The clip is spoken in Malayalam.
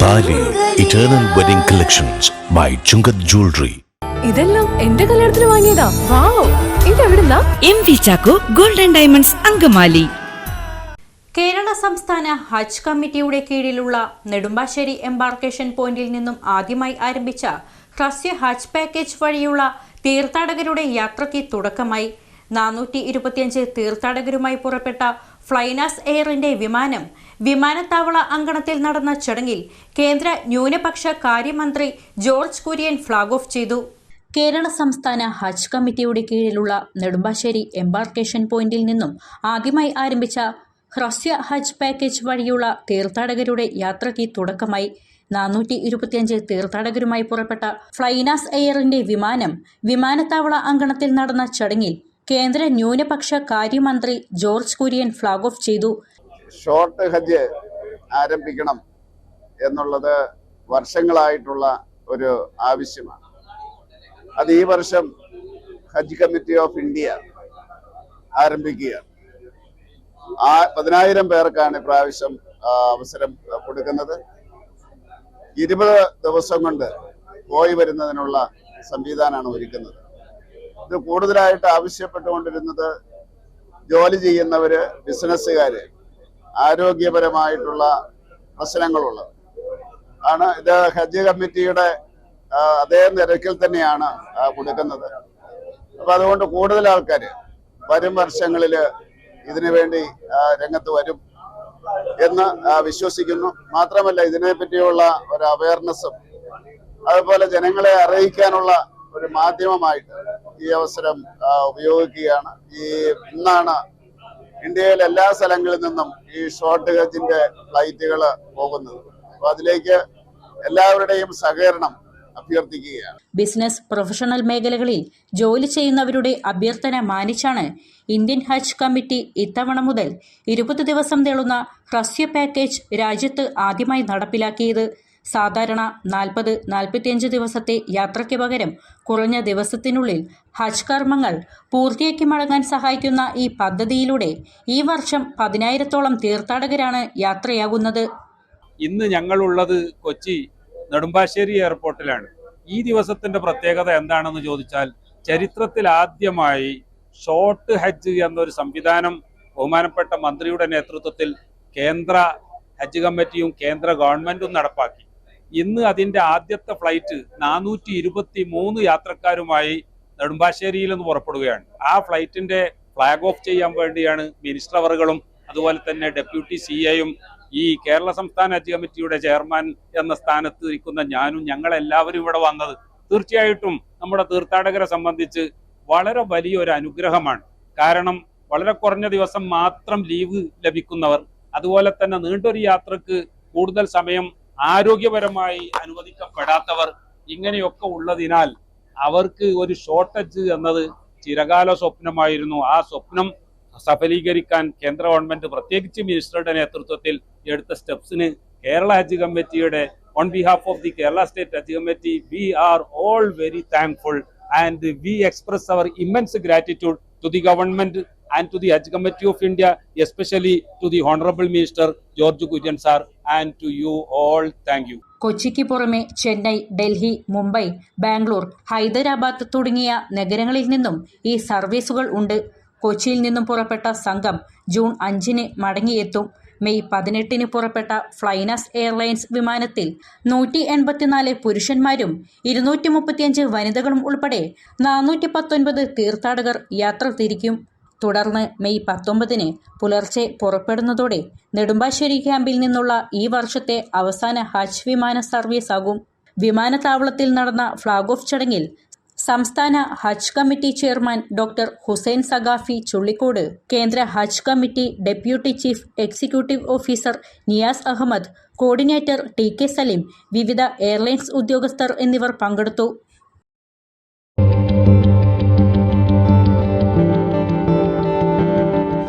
താലി eternal wedding collections by Chungath jewellery. ഇതെല്ലാം എന്റെ കല്യാണത്തിന് വാങ്ങിയതാ. വാവ്, ഇതെവിടുന്നാ? MV Chacko golden diamonds Angamaly. Kerala സംസ്ഥാന ഹജ്ജ് കമ്മിറ്റിയുടെ കീഴിലുള്ള നെടുമ്പാശ്ശേരി എംബാർക്കേഷൻ പോയിന്റിൽ നിന്നും ആദ്യമായി ആരംഭിച്ച ഹ്രസ്വ ഹജ്ജ് പാക്കേജ് വഴിയുള്ള തീർത്ഥാടകരുടെ യാത്രയ്ക്ക് തുടക്കമായി. 425 തീർത്ഥാടകരുമായി പുറപ്പെട്ട ഫ്ലൈനാസ് എയറിന്റെ വിമാനം വിമാനത്താവള അങ്കണത്തിൽ നടന്ന ചടങ്ങിൽ കേന്ദ്ര ന്യൂനപക്ഷ കാര്യമന്ത്രി ജോർജ് കുര്യൻ ഫ്ളാഗ് ഓഫ് ചെയ്തു. കേരള സംസ്ഥാന ഹജ്ജ് കമ്മിറ്റിയുടെ കീഴിലുള്ള നെടുമ്പാശ്ശേരി എംബാർക്കേഷൻ പോയിന്റിൽ നിന്നും ആദ്യമായി ആരംഭിച്ച ഹ്രസ്വ ഹജ്ജ് പാക്കേജ് വഴിയുള്ള തീർത്ഥാടകരുടെ യാത്രയ്ക്ക് തുടക്കമായി. 425 തീർത്ഥാടകരുമായി പുറപ്പെട്ട ഫ്ലൈനാസ് എയറിന്റെ വിമാനം വിമാനത്താവള അങ്കണത്തിൽ നടന്ന ചടങ്ങിൽ കേന്ദ്ര ന്യൂനപക്ഷ കാര്യമന്ത്രി ജോർജ് കുര്യൻ ഫ്ളാഗ് ഓഫ് ചെയ്തു. ഷോർട്ട് ഹജ്ജ് ആരംഭിക്കണം എന്നുള്ളത് വർഷങ്ങളായിട്ടുള്ള ഒരു ആവശ്യമാണ്. അത് ഈ വർഷം ഹജ്ജ് കമ്മിറ്റി ഓഫ് ഇന്ത്യ ആരംഭിക്കുകയാണ്. 10,000 പേർക്കാണ് ഇപ്രാവശ്യം അവസരം കൊടുക്കുന്നത്. 20 ദിവസം കൊണ്ട് പോയി വരുന്നതിനുള്ള സംവിധാനമാണ് ഒരുക്കുന്നത്. ഇത് കൂടുതലായിട്ട് ആവശ്യപ്പെട്ടുകൊണ്ടിരുന്നത് ജോലി ചെയ്യുന്നവര്, ബിസിനസ്സുകാര്, ആരോഗ്യപരമായിട്ടുള്ള പ്രശ്നങ്ങളുള്ളത് ആണ്. ഇത് ഹജ്ജ് കമ്മിറ്റിയുടെ അതേ നിരക്കിൽ തന്നെയാണ് കൊടുക്കുന്നത്. അപ്പൊ അതുകൊണ്ട് കൂടുതൽ ആൾക്കാര് വരും വർഷങ്ങളില് ഇതിനു വേണ്ടി രംഗത്ത് വരും എന്ന് വിശ്വസിക്കുന്നു. മാത്രമല്ല, ഇതിനെ പറ്റിയുള്ള ഒരു അവയർനെസ്സും അതുപോലെ ജനങ്ങളെ അറിയിക്കാനുള്ള ഒരു മാധ്യമമായിട്ട് ഈ അവസരം ഉപയോഗിക്കുകയാണ്. ഇന്നാണ് ഇന്ത്യയിലെ എല്ലാ സ്ഥലങ്ങളിൽ നിന്നും ഈ ഷോർട്ട് ഹജ്ജിന്റെ ഫ്ലൈറ്റുകൾ പോകുന്നത്. അപ്പൊ അതിലേക്ക് എല്ലാവരുടെയും സഹകരണം അഭ്യർത്ഥിക്കുകയാണ്. ബിസിനസ്, പ്രൊഫഷണൽ മേഖലകളിൽ ജോലി ചെയ്യുന്നവരുടെ അഭ്യർത്ഥന മാനിച്ചാണ് ഇന്ത്യൻ ഹജ്ജ് കമ്മിറ്റി ഇത്തവണ മുതൽ 20 ദിവസം നീളുന്ന ഹ്രസ്വ പാക്കേജ് രാജ്യത്ത് ആദ്യമായി നടപ്പിലാക്കിയത്. സാധാരണ 40-45 ദിവസത്തെ യാത്രയ്ക്ക് പകരം കുറഞ്ഞ ദിവസത്തിനുള്ളിൽ ഹജ്ജ് കർമ്മങ്ങൾ പൂർത്തിയാക്കി മടങ്ങാൻ സഹായിക്കുന്ന ഈ പദ്ധതിയിലൂടെ ഈ വർഷം 10,000-ഓളം തീർത്ഥാടകരാണ് യാത്രയാകുന്നത്. ഇന്ന് ഞങ്ങളുള്ളത് കൊച്ചി നെടുമ്പാശ്ശേരി എയർപോർട്ടിലാണ്. ഈ ദിവസത്തിന്റെ പ്രത്യേകത എന്താണെന്ന് ചോദിച്ചാൽ, ചരിത്രത്തിൽ ആദ്യമായി ഷോർട്ട് ഹജ്ജ് എന്നൊരു സംവിധാനം ബഹുമാനപ്പെട്ട മന്ത്രിയുടെ നേതൃത്വത്തിൽ കേന്ദ്ര ഹജ്ജ് കമ്മിറ്റിയും കേന്ദ്ര ഗവൺമെന്റും നടപ്പാക്കി. ഇന്ന് അതിന്റെ ആദ്യത്തെ ഫ്ലൈറ്റ് 423 യാത്രക്കാരുമായി നെടുമ്പാശ്ശേരിയിൽ നിന്ന് പുറപ്പെടുകയാണ്. ആ ഫ്ലൈറ്റിന്റെ ഫ്ലാഗ് ഓഫ് ചെയ്യാൻ വേണ്ടിയാണ് മിനിസ്റ്റർ അവറുകളും അതുപോലെ തന്നെ ഡെപ്യൂട്ടി CAയും ഈ കേരള സംസ്ഥാന ഹജ്ജ് കമ്മിറ്റിയുടെ ചെയർമാൻ എന്ന സ്ഥാനത്ത് ഇരിക്കുന്ന ഞാനും ഞങ്ങളെല്ലാവരും ഇവിടെ വന്നത്. തീർച്ചയായിട്ടും നമ്മുടെ തീർത്ഥാടകരെ സംബന്ധിച്ച് വളരെ വലിയൊരു അനുഗ്രഹമാണ്. കാരണം വളരെ കുറഞ്ഞ ദിവസം മാത്രം ലീവ് ലഭിക്കുന്നവർ, അതുപോലെ തന്നെ നീണ്ടൊരു യാത്രക്ക് കൂടുതൽ സമയം ആരോഗ്യപരമായി അനുവദിക്കപ്പെടാത്തവർ, ഇങ്ങനെയൊക്കെ ഉള്ളതിനാൽ അവർക്ക് ഒരു ഷോർട്ടേജ് എന്നത് ചിരകാല സ്വപ്നമായിരുന്നു. ആ സ്വപ്നം സഫലീകരിക്കാൻ കേന്ദ്ര ഗവൺമെന്റ് പ്രത്യേകിച്ച് മിനിസ്റ്ററുടെ നേതൃത്വത്തിൽ എടുത്ത സ്റ്റെപ്സിന് കേരള ഹജ്ജ് കമ്മിറ്റിയുടെ on behalf of the Kerala state Hajj committee we are all very thankful and we express our immense gratitude to the government and to the Hajj Committee of India, especially to the Honorable Minister George Kurian sir, and to you all. Thank you. കൊച്ചിക്ക് പുറമെ ചെന്നൈ, ഡൽഹി, മുംബൈ, ബാംഗ്ലൂർ, ഹൈദരാബാദ് തുടങ്ങിയ നഗരങ്ങളിൽ നിന്നും ഈ സർവീസുകൾ ഉണ്ട്. കൊച്ചിയിൽ നിന്നും പുറപ്പെട്ട സംഘം ജൂൺ 5-ന് മടങ്ങിയെത്തും. മെയ് 18-ന് പുറപ്പെട്ട ഫ്ലൈനാസ് എയർലൈൻസ് വിമാനത്തിൽ 184 പുരുഷന്മാരും 235 വനിതകളും ഉൾപ്പെടെ 419 തീർത്ഥാടകർ യാത്ര തിരിക്കും. തുടർന്ന് മെയ് 19-ന് പുലർച്ചെ പുറപ്പെടുന്നതോടെ നെടുമ്പാശ്ശേരി ക്യാമ്പിൽ നിന്നുള്ള ഈ വർഷത്തെ അവസാന ഹജ്ജ് വിമാന സർവീസ് ആകും. വിമാനത്താവളത്തിൽ നടന്ന ഫ്ളാഗ് ഓഫ് ചടങ്ങിൽ സംസ്ഥാന Hajj committee chairman doctor Hussain Saqafi Chullikode, കേന്ദ്ര Hajj committee deputy chief executive officer Niyas Ahmed, coordinator TK Salim, വിവിധ എയർലൈൻസ് ഉദ്യോഗസ്ഥർ എന്നിവർ പങ്കെടുത്തു.